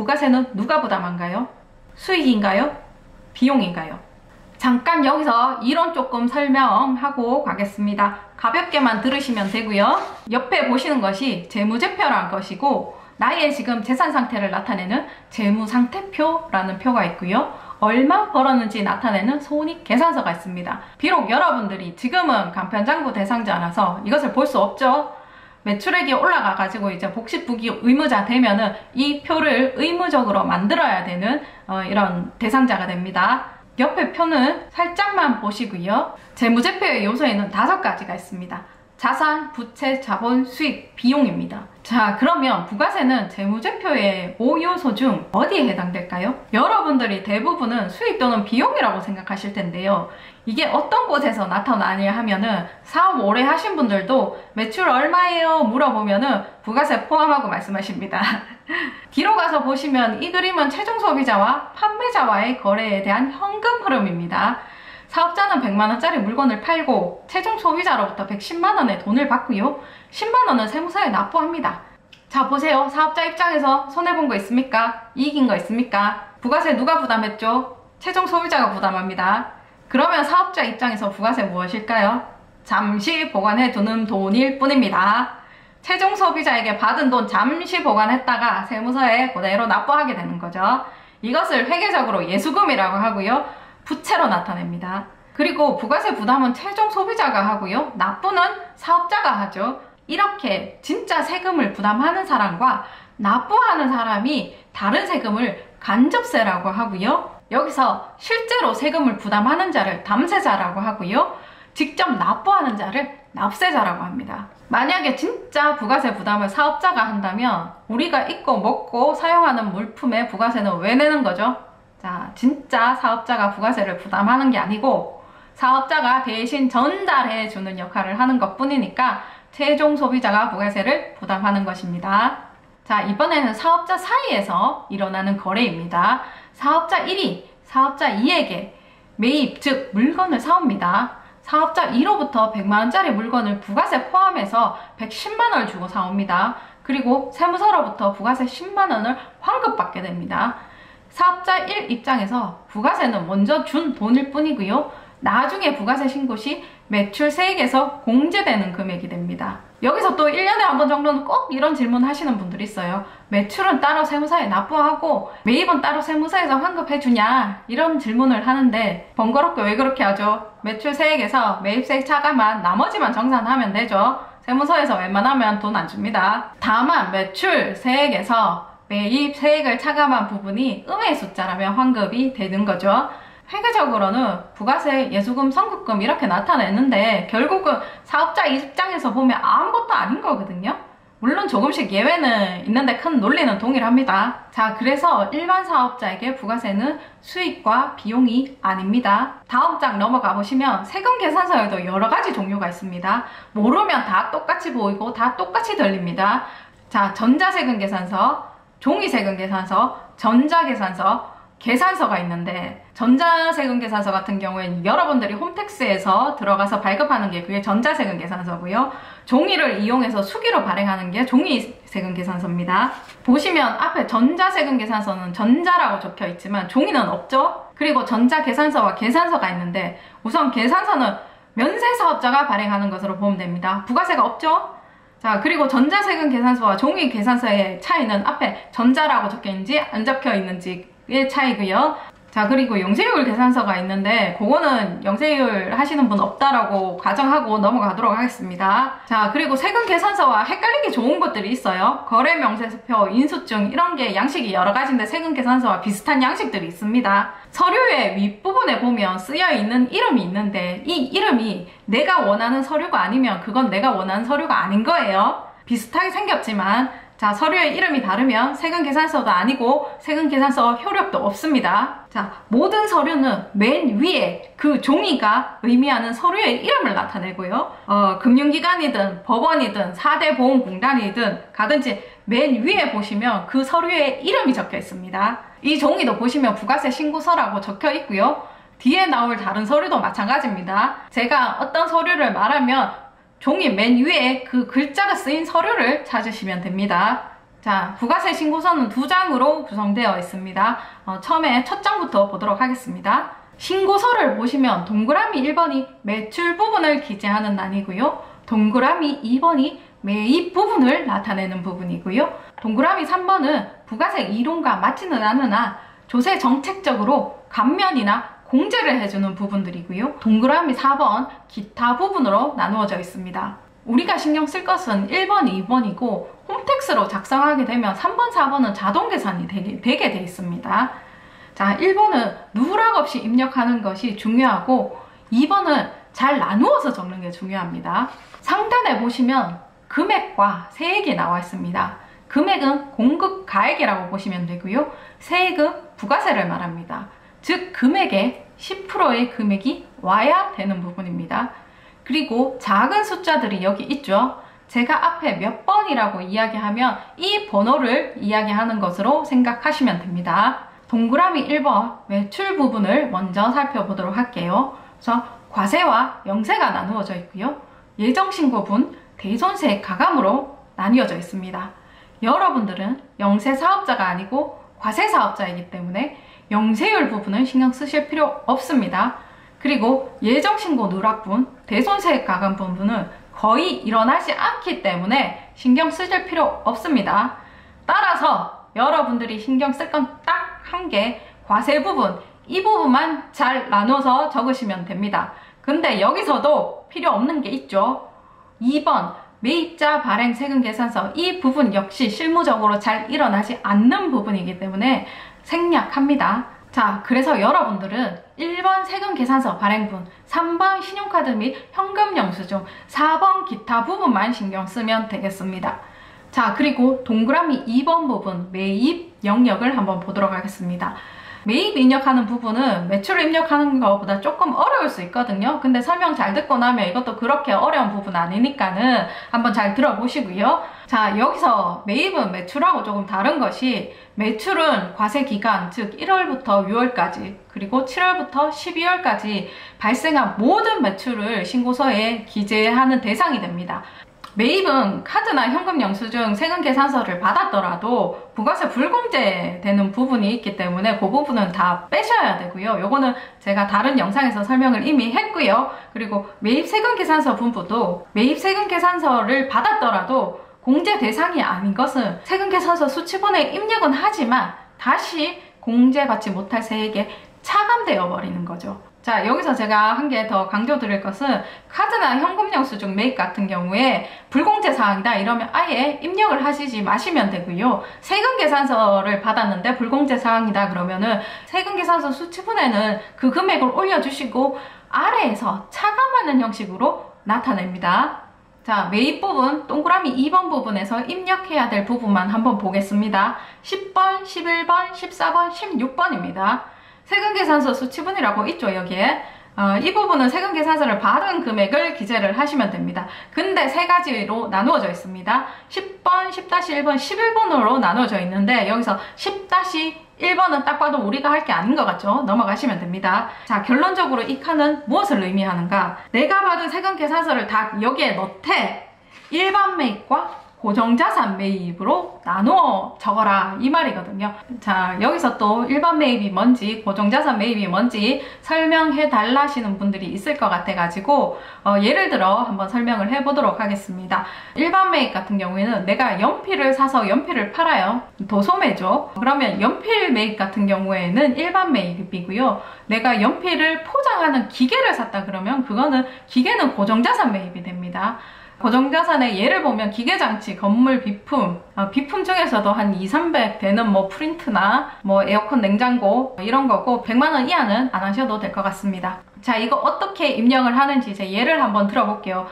부가세는 누가 부담한가요? 수익인가요? 비용인가요? 잠깐 여기서 이론 조금 설명하고 가겠습니다. 가볍게만 들으시면 되고요. 옆에 보시는 것이 재무제표라는 것이고, 나의 지금 재산 상태를 나타내는 재무상태표라는 표가 있고요. 얼마 벌었는지 나타내는 손익계산서가 있습니다. 비록 여러분들이 지금은 간편장부 대상자라서 이것을 볼 수 없죠. 매출액이 올라가가지고 이제 복식부기 의무자 되면은 이 표를 의무적으로 만들어야 되는 이런 대상자가 됩니다. 옆에 표는 살짝만 보시고요. 재무제표의 요소에는 5가지가 있습니다. 자산, 부채, 자본, 수익, 비용입니다. 자, 그러면 부가세는 재무제표의 5요소 중 어디에 해당될까요? 여러분들이 대부분은 수익 또는 비용이라고 생각하실 텐데요. 이게 어떤 곳에서 나타나냐 하면은 사업 오래 하신 분들도 매출 얼마예요? 물어보면은 부가세 포함하고 말씀하십니다. 뒤로 가서 보시면 이 그림은 최종 소비자와 판매자와의 거래에 대한 현금 흐름입니다. 사업자는 100만원짜리 물건을 팔고 최종 소비자로부터 110만원의 돈을 받고요. 10만원은 세무서에 납부합니다. 자, 보세요. 사업자 입장에서 손해본 거 있습니까? 이익인 거 있습니까? 부가세 누가 부담했죠? 최종 소비자가 부담합니다. 그러면 사업자 입장에서 부가세 무엇일까요? 잠시 보관해 두는 돈일 뿐입니다. 최종 소비자에게 받은 돈 잠시 보관했다가 세무서에 그대로 납부하게 되는 거죠. 이것을 회계적으로 예수금이라고 하고요. 부채로 나타냅니다. 그리고 부가세 부담은 최종 소비자가 하고요. 납부는 사업자가 하죠. 이렇게 진짜 세금을 부담하는 사람과 납부하는 사람이 다른 세금을 간접세라고 하고요. 여기서 실제로 세금을 부담하는 자를 담세자라고 하고요. 직접 납부하는 자를 납세자라고 합니다. 만약에 진짜 부가세 부담을 사업자가 한다면 우리가 입고 먹고 사용하는 물품의 부가세는 왜 내는 거죠? 자, 진짜 사업자가 부가세를 부담하는 게 아니고 사업자가 대신 전달해주는 역할을 하는 것 뿐이니까 최종 소비자가 부가세를 부담하는 것입니다. 자, 이번에는 사업자 사이에서 일어나는 거래입니다. 사업자 1이 사업자 2에게 매입, 즉 물건을 사옵니다. 사업자 2로부터 100만원짜리 물건을 부가세 포함해서 110만원을 주고 사옵니다. 그리고 세무서로부터 부가세 10만원을 환급받게 됩니다. 사업자 1 입장에서 부가세는 먼저 준 돈일 뿐이고요. 나중에 부가세 신고 시 매출세액에서 공제되는 금액이 됩니다. 여기서 또 1년에 한 번 정도는 꼭 이런 질문 하시는 분들이 있어요. 매출은 따로 세무서에 납부하고 매입은 따로 세무서에서 환급해주냐, 이런 질문을 하는데 번거롭게 왜 그렇게 하죠? 매출세액에서 매입세액 차감한 나머지만 정산하면 되죠. 세무서에서 웬만하면 돈 안 줍니다. 다만 매출세액에서 매입 세액을 차감한 부분이 음의 숫자라면 환급이 되는 거죠. 회계적으로는 부가세, 예수금, 선급금 이렇게 나타내는데 결국은 사업자 입장에서 보면 아무것도 아닌 거거든요. 물론 조금씩 예외는 있는데 큰 논리는 동일합니다. 자, 그래서 일반 사업자에게 부가세는 수익과 비용이 아닙니다. 다음 장 넘어가 보시면 세금 계산서에도 여러 가지 종류가 있습니다. 모르면 다 똑같이 보이고 다 똑같이 들립니다. 자, 전자세금 계산서, 종이세금 계산서, 전자계산서, 계산서가 있는데 전자세금 계산서 같은 경우에는 여러분들이 홈택스에서 들어가서 발급하는 게 그게 전자세금 계산서고요. 종이를 이용해서 수기로 발행하는 게 종이세금 계산서입니다. 보시면 앞에 전자세금 계산서는 전자라고 적혀 있지만 종이는 없죠? 그리고 전자계산서와 계산서가 있는데 우선 계산서는 면세사업자가 발행하는 것으로 보면 됩니다. 부가세가 없죠? 자, 그리고 전자세금 계산서와 종이 계산서의 차이는 앞에 전자라고 적혀 있는지 안 적혀 있는지의 차이고요. 자, 그리고 영세율 계산서가 있는데 그거는 영세율 하시는 분 없다라고 가정하고 넘어가도록 하겠습니다. 자, 그리고 세금 계산서와 헷갈리기 좋은 것들이 있어요. 거래명세서, 인수증 이런 게 양식이 여러 가지인데 세금 계산서와 비슷한 양식들이 있습니다. 서류의 윗부분에 보면 쓰여 있는 이름이 있는데 이 이름이 내가 원하는 서류가 아니면 그건 내가 원하는 서류가 아닌 거예요. 비슷하게 생겼지만 자, 서류의 이름이 다르면 세금 계산서도 아니고 세금 계산서 효력도 없습니다. 자, 모든 서류는 맨 위에 그 종이가 의미하는 서류의 이름을 나타내고요. 금융기관이든 법원이든 4대 보험공단이든 가든지 맨 위에 보시면 그 서류의 이름이 적혀 있습니다. 이 종이도 보시면 부가세 신고서라고 적혀 있고요. 뒤에 나올 다른 서류도 마찬가지입니다. 제가 어떤 서류를 말하면 종이 맨 위에 그 글자가 쓰인 서류를 찾으시면 됩니다. 자, 부가세 신고서는 2장으로 구성되어 있습니다. 처음에 첫 장부터 보도록 하겠습니다. 신고서를 보시면 동그라미 1번이 매출 부분을 기재하는 란이고요. 동그라미 2번이 매입 부분을 나타내는 부분이고요. 동그라미 3번은 부가세 이론과 맞지는 않으나 조세 정책적으로 감면이나 공제를 해주는 부분들이고요. 동그라미 4번 기타 부분으로 나누어져 있습니다. 우리가 신경 쓸 것은 1번, 2번이고 홈택스로 작성하게 되면 3번, 4번은 자동 계산이 되게 돼 있습니다. 자, 1번은 누락 없이 입력하는 것이 중요하고 2번은 잘 나누어서 적는 게 중요합니다. 상단에 보시면 금액과 세액이 나와 있습니다. 금액은 공급 가액이라고 보시면 되고요. 세액은 부가세를 말합니다. 즉 금액의 10%의 금액이 와야 되는 부분입니다. 그리고 작은 숫자들이 여기 있죠. 제가 앞에 몇 번이라고 이야기하면 이 번호를 이야기하는 것으로 생각하시면 됩니다. 동그라미 1번 매출 부분을 먼저 살펴보도록 할게요. 그래서 과세와 영세가 나누어져 있고요. 예정신고분, 대손세 가감으로 나뉘어져 있습니다. 여러분들은 영세 사업자가 아니고 과세 사업자이기 때문에 영세율 부분은 신경 쓰실 필요 없습니다. 그리고 예정신고 누락분, 대손세 가감 부분은 거의 일어나지 않기 때문에 신경 쓰실 필요 없습니다. 따라서 여러분들이 신경 쓸 건 딱 한 개, 과세 부분, 이 부분만 잘 나눠서 적으시면 됩니다. 근데 여기서도 필요 없는 게 있죠. 2번 매입자 발행 세금 계산서, 이 부분 역시 실무적으로 잘 일어나지 않는 부분이기 때문에 생략합니다. 자, 그래서 여러분들은 1번 세금 계산서 발행분, 3번 신용카드 및 현금 영수증, 4번 기타 부분만 신경 쓰면 되겠습니다. 자, 그리고 동그라미 2번 부분 매입 영역을 한번 보도록 하겠습니다. 매입 입력하는 부분은 매출을 입력하는 것보다 조금 어려울 수 있거든요. 근데 설명 잘 듣고 나면 이것도 그렇게 어려운 부분 아니니까는 한번 잘 들어보시고요. 자, 여기서 매입은 매출하고 조금 다른 것이, 매출은 과세 기간, 즉 1월부터 6월까지 그리고 7월부터 12월까지 발생한 모든 매출을 신고서에 기재하는 대상이 됩니다. 매입은 카드나 현금 영수증, 세금 계산서를 받았더라도 부가세 불공제 되는 부분이 있기 때문에 그 부분은 다 빼셔야 되고요. 요거는 제가 다른 영상에서 설명을 이미 했고요. 그리고 매입 세금 계산서 분부도 매입 세금 계산서를 받았더라도 공제 대상이 아닌 것은 세금 계산서 수취본에 입력은 하지만 다시 공제받지 못할 세액에 차감되어 버리는 거죠. 자, 여기서 제가 한 개 더 강조드릴 것은 카드나 현금 영수증 매입 같은 경우에 불공제 사항이다 이러면 아예 입력을 하시지 마시면 되고요. 세금 계산서를 받았는데 불공제 사항이다 그러면은 세금 계산서 수취분에는 그 금액을 올려주시고 아래에서 차감하는 형식으로 나타냅니다. 자, 매입 부분 동그라미 2번 부분에서 입력해야 될 부분만 한번 보겠습니다. 10번, 11번, 14번, 16번입니다. 세금계산서 수취분이라고 있죠, 여기에. 이 부분은 세금계산서를 받은 금액을 기재를 하시면 됩니다. 근데 세 가지로 나누어져 있습니다. 10번, 10-1번, 11번으로 나누어져 있는데 여기서 10-1번은 딱 봐도 우리가 할 게 아닌 것 같죠? 넘어가시면 됩니다. 자, 결론적으로 이 칸은 무엇을 의미하는가? 내가 받은 세금계산서를 다 여기에 넣되 일반 매입과 고정자산 매입으로 나누어 적어라 이 말이거든요. 자, 여기서 또 일반 매입이 뭔지 고정자산 매입이 뭔지 설명해 달라 하시는 분들이 있을 것 같아 가지고 예를 들어 한번 설명을 해 보도록 하겠습니다. 일반 매입 같은 경우에는 내가 연필을 사서 연필을 팔아요. 도소매죠. 그러면 연필 매입 같은 경우에는 일반 매입이고요. 내가 연필을 포장하는 기계를 샀다 그러면 그거는 기계는 고정자산 매입이 됩니다. 고정자산의 예를 보면 기계장치, 건물 비품, 비품 중에서도 한 200-300 되는 뭐 프린트나 뭐 에어컨 냉장고 이런 거고 100만 원 이하는 안 하셔도 될 것 같습니다. 자, 이거 어떻게 입력을 하는지 제 예를 한번 들어볼게요.